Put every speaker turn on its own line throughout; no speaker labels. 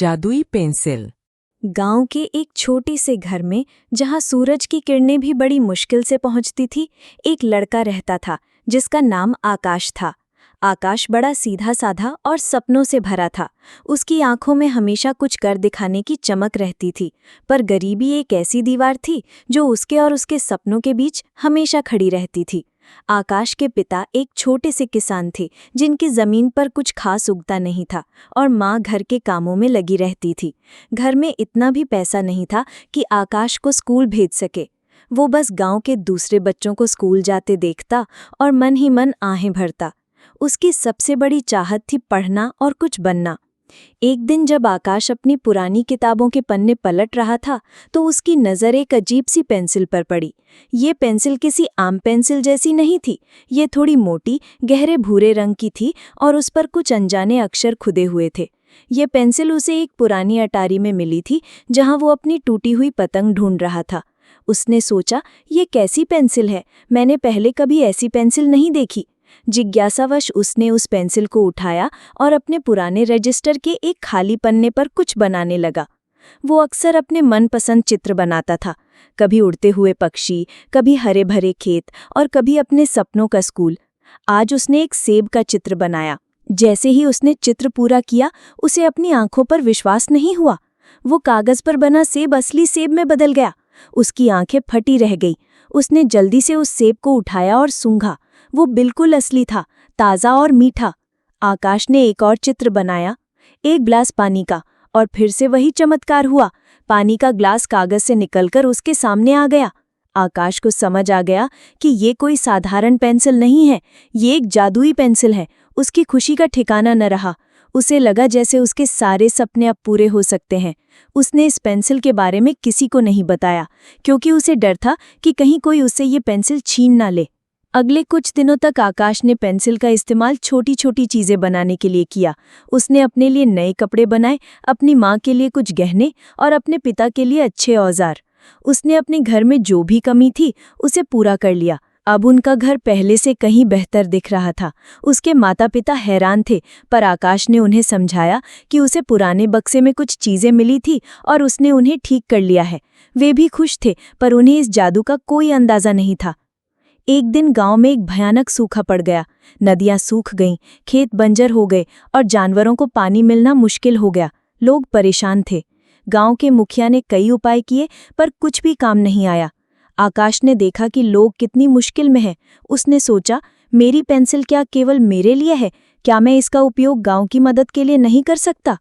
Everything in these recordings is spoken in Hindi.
जादुई पेंसिल।
गांव के एक छोटे से घर में, जहां सूरज की किरणें भी बड़ी मुश्किल से पहुंचती थी, एक लड़का रहता था जिसका नाम आकाश था। आकाश बड़ा सीधा साधा और सपनों से भरा था। उसकी आंखों में हमेशा कुछ कर दिखाने की चमक रहती थी, पर गरीबी एक ऐसी दीवार थी जो उसके और उसके सपनों के बीच हमेशा खड़ी रहती थी। आकाश के पिता एक छोटे से किसान थे जिनकी जमीन पर कुछ खास उगता नहीं था, और माँ घर के कामों में लगी रहती थी। घर में इतना भी पैसा नहीं था कि आकाश को स्कूल भेज सके। वो बस गांव के दूसरे बच्चों को स्कूल जाते देखता और मन ही मन आहें भरता। उसकी सबसे बड़ी चाहत थी पढ़ना और कुछ बनना। एक दिन जब आकाश अपनी पुरानी किताबों के पन्ने पलट रहा था, तो उसकी नज़र एक अजीब सी पेंसिल पर पड़ी। ये पेंसिल किसी आम पेंसिल जैसी नहीं थी। ये थोड़ी मोटी, गहरे भूरे रंग की थी और उस पर कुछ अनजाने अक्षर खुदे हुए थे। ये पेंसिल उसे एक पुरानी अटारी में मिली थी, जहां वो अपनी टूटी हुई पतंग ढूंढ रहा था। उसने सोचा, ये कैसी पेंसिल है? मैंने पहले कभी ऐसी पेंसिल नहीं देखी। जिज्ञासावश उसने उस पेंसिल को उठाया और अपने पुराने रजिस्टर के एक खाली पन्ने पर कुछ बनाने लगा। वो अक्सर अपने मनपसंद चित्र बनाता था, कभी उड़ते हुए पक्षी, कभी हरे भरे खेत और कभी अपने सपनों का स्कूल। आज उसने एक सेब का चित्र बनाया। जैसे ही उसने चित्र पूरा किया, उसे अपनी आंखों पर विश्वास नहीं हुआ। वो कागज पर बना सेब असली सेब में बदल गया। उसकी आंखें फटी रह गई। उसने जल्दी से उस सेब को उठाया और सूंघा। वो बिल्कुल असली था, ताज़ा और मीठा। आकाश ने एक और चित्र बनाया, एक गिलास पानी का, और फिर से वही चमत्कार हुआ। पानी का ग्लास कागज से निकलकर उसके सामने आ गया। आकाश को समझ आ गया कि ये कोई साधारण पेंसिल नहीं है, ये एक जादुई पेंसिल है। उसकी खुशी का ठिकाना न रहा। उसे लगा जैसे उसके सारे सपने अब पूरे हो सकते हैं। उसने इस पेंसिल के बारे में किसी को नहीं बताया, क्योंकि उसे डर था कि कहीं कोई उससे ये पेंसिल छीन ना ले। अगले कुछ दिनों तक आकाश ने पेंसिल का इस्तेमाल छोटी छोटी चीज़ें बनाने के लिए किया। उसने अपने लिए नए कपड़े बनाए, अपनी माँ के लिए कुछ गहने और अपने पिता के लिए अच्छे औजार। उसने अपने घर में जो भी कमी थी उसे पूरा कर लिया। अब उनका घर पहले से कहीं बेहतर दिख रहा था। उसके माता पिता हैरान थे, पर आकाश ने उन्हें समझाया कि उसे पुराने बक्से में कुछ चीज़ें मिली थी और उसने उन्हें ठीक कर लिया है। वे भी खुश थे, पर उन्हें इस जादू का कोई अंदाज़ा नहीं था। एक दिन गांव में एक भयानक सूखा पड़ गया। नदियां सूख गईं, खेत बंजर हो गए और जानवरों को पानी मिलना मुश्किल हो गया। लोग परेशान थे। गांव के मुखिया ने कई उपाय किए, पर कुछ भी काम नहीं आया। आकाश ने देखा कि लोग कितनी मुश्किल में हैं। उसने सोचा, मेरी पेंसिल क्या केवल मेरे लिए है? क्या मैं इसका उपयोग गांव की मदद के लिए नहीं कर सकता?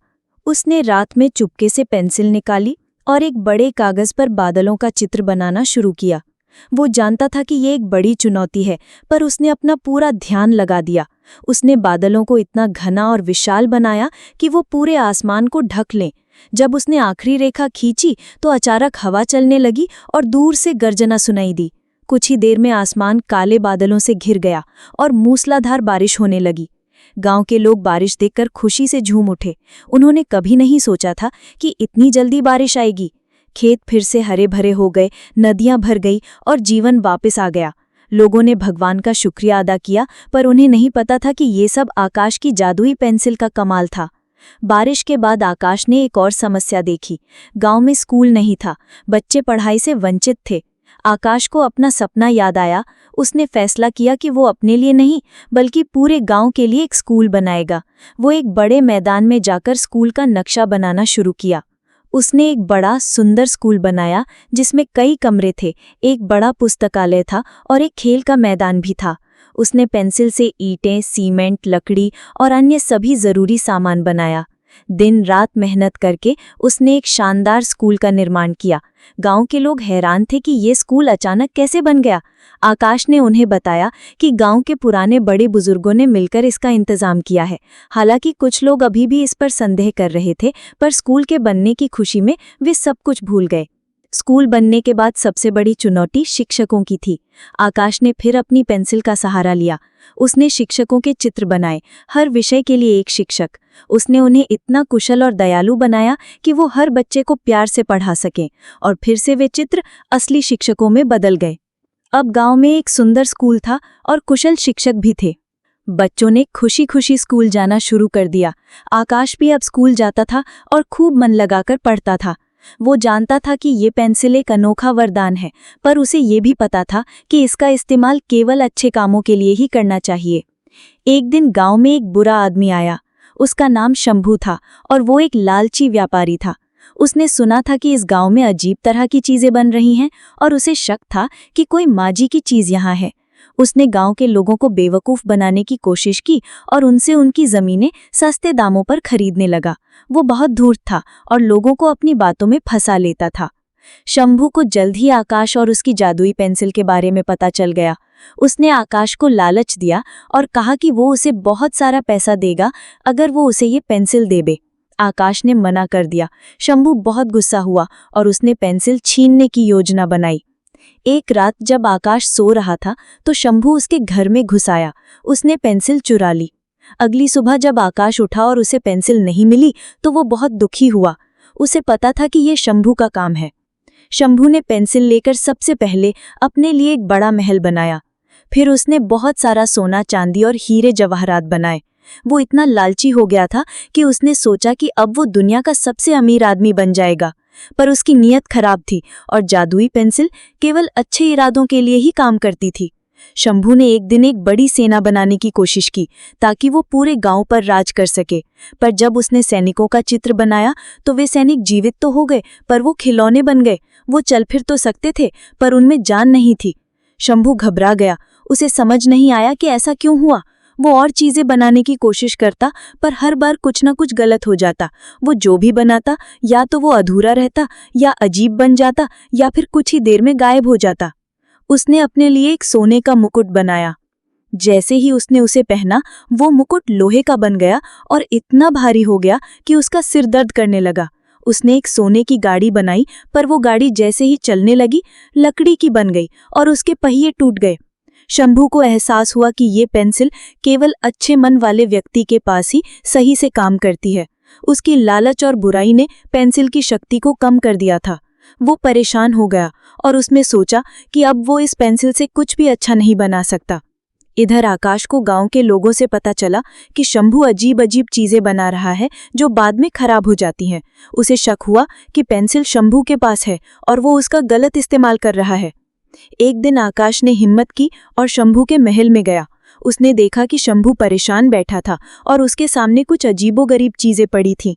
उसने रात में चुपके से पेंसिल निकाली और एक बड़े कागज पर बादलों का चित्र बनाना शुरू किया। वो जानता था कि ये एक बड़ी चुनौती है, पर उसने अपना पूरा ध्यान लगा दिया। उसने बादलों को इतना घना और विशाल बनाया कि वो पूरे आसमान को ढक लें। जब उसने आखिरी रेखा खींची तो अचानक हवा चलने लगी और दूर से गर्जना सुनाई दी। कुछ ही देर में आसमान काले बादलों से घिर गया और मूसलाधार बारिश होने लगी। गांव के लोग बारिश देखकर खुशी से झूम उठे। उन्होंने कभी नहीं सोचा था कि इतनी जल्दी बारिश आएगी। खेत फिर से हरे भरे हो गए, नदियां भर गई और जीवन वापस आ गया। लोगों ने भगवान का शुक्रिया अदा किया, पर उन्हें नहीं पता था कि ये सब आकाश की जादुई पेंसिल का कमाल था। बारिश के बाद आकाश ने एक और समस्या देखी। गांव में स्कूल नहीं था, बच्चे पढ़ाई से वंचित थे। आकाश को अपना सपना याद आया। उसने फैसला किया कि वो अपने लिए नहीं, बल्कि पूरे गांव के लिए एक स्कूल बनाएगा। वो एक बड़े मैदान में जाकर स्कूल का नक्शा बनाना शुरू किया। उसने एक बड़ा सुंदर स्कूल बनाया जिसमें कई कमरे थे, एक बड़ा पुस्तकालय था और एक खेल का मैदान भी था। उसने पेंसिल से ईंटें, सीमेंट, लकड़ी और अन्य सभी जरूरी सामान बनाया। दिन रात मेहनत करके उसने एक शानदार स्कूल का निर्माण किया। गांव के लोग हैरान थे कि ये स्कूल अचानक कैसे बन गया। आकाश ने उन्हें बताया कि गांव के पुराने बड़े बुजुर्गों ने मिलकर इसका इंतजाम किया है। हालांकि कुछ लोग अभी भी इस पर संदेह कर रहे थे, पर स्कूल के बनने की खुशी में वे सब कुछ भूल गए। स्कूल बनने के बाद सबसे बड़ी चुनौती शिक्षकों की थी। आकाश ने फिर अपनी पेंसिल का सहारा लिया। उसने शिक्षकों के चित्र बनाए, हर विषय के लिए एक शिक्षक। उसने उन्हें इतना कुशल और दयालु बनाया कि वो हर बच्चे को प्यार से पढ़ा सकें, और फिर से वे चित्र असली शिक्षकों में बदल गए। अब गांव में एक सुंदर स्कूल था और कुशल शिक्षक भी थे। बच्चों ने खुशी खुशी स्कूल जाना शुरू कर दिया। आकाश भी अब स्कूल जाता था और खूब मन लगाकर पढ़ता था। वो जानता था कि ये पेंसिल एक अनोखा वरदान है, पर उसे ये भी पता था कि इसका इस्तेमाल केवल अच्छे कामों के लिए ही करना चाहिए। एक दिन गांव में एक बुरा आदमी आया। उसका नाम शंभू था और वो एक लालची व्यापारी था। उसने सुना था कि इस गांव में अजीब तरह की चीजें बन रही हैं और उसे शक था कि कोई माजी की चीज यहाँ है। उसने गांव के लोगों को बेवकूफ बनाने की कोशिश की और उनसे उनकी जमीनें सस्ते दामों पर खरीदने लगा। वो बहुत धूर्त था और लोगों को अपनी बातों में फंसा लेता था। शंभू को जल्द ही आकाश और उसकी जादुई पेंसिल के बारे में पता चल गया। उसने आकाश को लालच दिया और कहा कि वो उसे बहुत सारा पैसा देगा अगर वो उसे ये पेंसिल दे। आकाश ने मना कर दिया। शंभू बहुत गुस्सा हुआ और उसने पेंसिल छीनने की योजना बनाई। एक रात जब आकाश सो रहा था तो शंभू उसके घर में घुस आया। उसने पेंसिल चुरा ली। अगली सुबह जब आकाश उठा और उसे पेंसिल नहीं मिली तो वो बहुत दुखी हुआ। उसे पता था कि ये शंभू का काम है। शंभू ने पेंसिल लेकर सबसे पहले अपने लिए एक बड़ा महल बनाया। फिर उसने बहुत सारा सोना, चांदी और हीरे जवाहरात बनाए। वो इतना लालची हो गया था कि उसने सोचा कि अब वो दुनिया का सबसे अमीर आदमी बन जाएगा। पर उसकी नीयत खराब थी और जादुई पेंसिल केवल अच्छे इरादों के लिए ही काम करती थी। शंभू ने एक दिन एक बड़ी सेना बनाने की कोशिश की ताकि वो पूरे गांव पर राज कर सके। पर जब उसने सैनिकों का चित्र बनाया तो वे सैनिक जीवित तो हो गए, पर वो खिलौने बन गए। वो चल फिर तो सकते थे, पर उनमें जान नहीं थी। शंभू घबरा गया। उसे समझ नहीं आया कि ऐसा क्यों हुआ। वो और चीजें बनाने की कोशिश करता, पर हर बार कुछ न कुछ गलत हो जाता। वो जो भी बनाता या तो वो अधूरा रहता, या अजीब बन जाता, या फिर कुछ ही देर में गायब हो जाता। उसने अपने लिए एक सोने का मुकुट बनाया। जैसे ही उसने उसे पहना, वो मुकुट लोहे का बन गया और इतना भारी हो गया कि उसका सिर दर्द करने लगा। उसने एक सोने की गाड़ी बनाई, पर वो गाड़ी जैसे ही चलने लगी, लकड़ी की बन गई और उसके पहिए टूट गए। शंभू को एहसास हुआ कि ये पेंसिल केवल अच्छे मन वाले व्यक्ति के पास ही सही से काम करती है। उसकी लालच और बुराई ने पेंसिल की शक्ति को कम कर दिया था। वो परेशान हो गया और उसने सोचा कि अब वो इस पेंसिल से कुछ भी अच्छा नहीं बना सकता। इधर आकाश को गांव के लोगों से पता चला कि शंभू अजीब अजीब चीजें बना रहा है जो बाद में खराब हो जाती हैं। उसे शक हुआ कि पेंसिल शंभू के पास है और वो उसका गलत इस्तेमाल कर रहा है। एक दिन आकाश ने हिम्मत की और शंभू के महल में गया। उसने देखा कि शंभू परेशान बैठा था और उसके सामने कुछ अजीबोगरीब चीजें पड़ी थीं।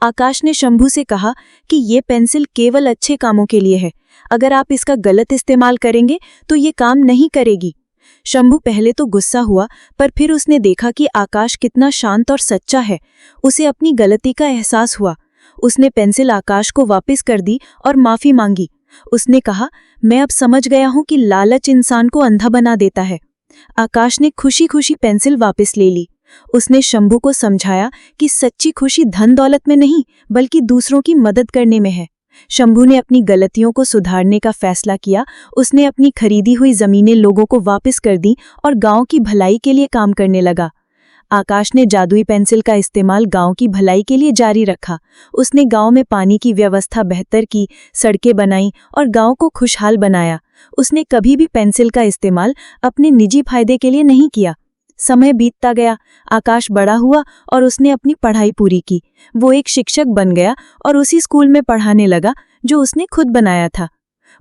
आकाश ने शंभू से कहा कि ये पेंसिल केवल अच्छे कामों के लिए है। अगर आप इसका गलत इस्तेमाल करेंगे तो ये काम नहीं करेगी। शंभू पहले तो गुस्सा हुआ, पर फिर उसने देखा कि आकाश कितना शांत और सच्चा है। उसे अपनी गलती का एहसास हुआ। उसने पेंसिल आकाश को वापस कर दी और माफी मांगी। उसने कहा, मैं अब समझ गया हूं कि लालच इंसान को अंधा बना देता है। आकाश ने खुशी खुशी पेंसिल वापस ले ली। उसने शंभू को समझाया कि सच्ची खुशी धन दौलत में नहीं, बल्कि दूसरों की मदद करने में है। शंभू ने अपनी गलतियों को सुधारने का फैसला किया। उसने अपनी खरीदी हुई जमीनें लोगों को वापस कर दी और गांव की भलाई के लिए काम करने लगा। आकाश ने जादुई पेंसिल का इस्तेमाल गांव की भलाई के लिए जारी रखा। उसने गांव में पानी की व्यवस्था बेहतर की, सड़कें बनाई और गांव को खुशहाल बनाया। उसने कभी भी पेंसिल का इस्तेमाल अपने निजी फायदे के लिए नहीं किया। समय बीतता गया, आकाश बड़ा हुआ और उसने अपनी पढ़ाई पूरी की। वो एक शिक्षक बन गया और उसी स्कूल में पढ़ाने लगा जो उसने खुद बनाया था।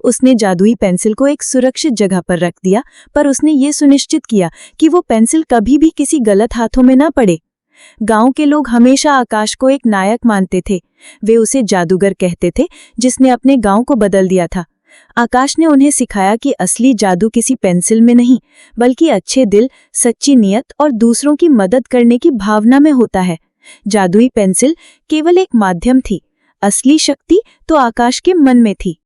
उसने जादुई पेंसिल को एक सुरक्षित जगह पर रख दिया, पर उसने ये सुनिश्चित किया कि वो पेंसिल कभी भी किसी गलत हाथों में ना पड़े। गांव के लोग हमेशा आकाश को एक नायक मानते थे। वे उसे जादूगर कहते थे, जिसने अपने गांव को बदल दिया था। आकाश ने उन्हें सिखाया कि असली जादू किसी पेंसिल में नहीं, बल्कि अच्छे दिल, सच्ची नीयत और दूसरों की मदद करने की भावना में होता है। जादुई पेंसिल केवल एक माध्यम थी, असली शक्ति तो आकाश के मन में थी।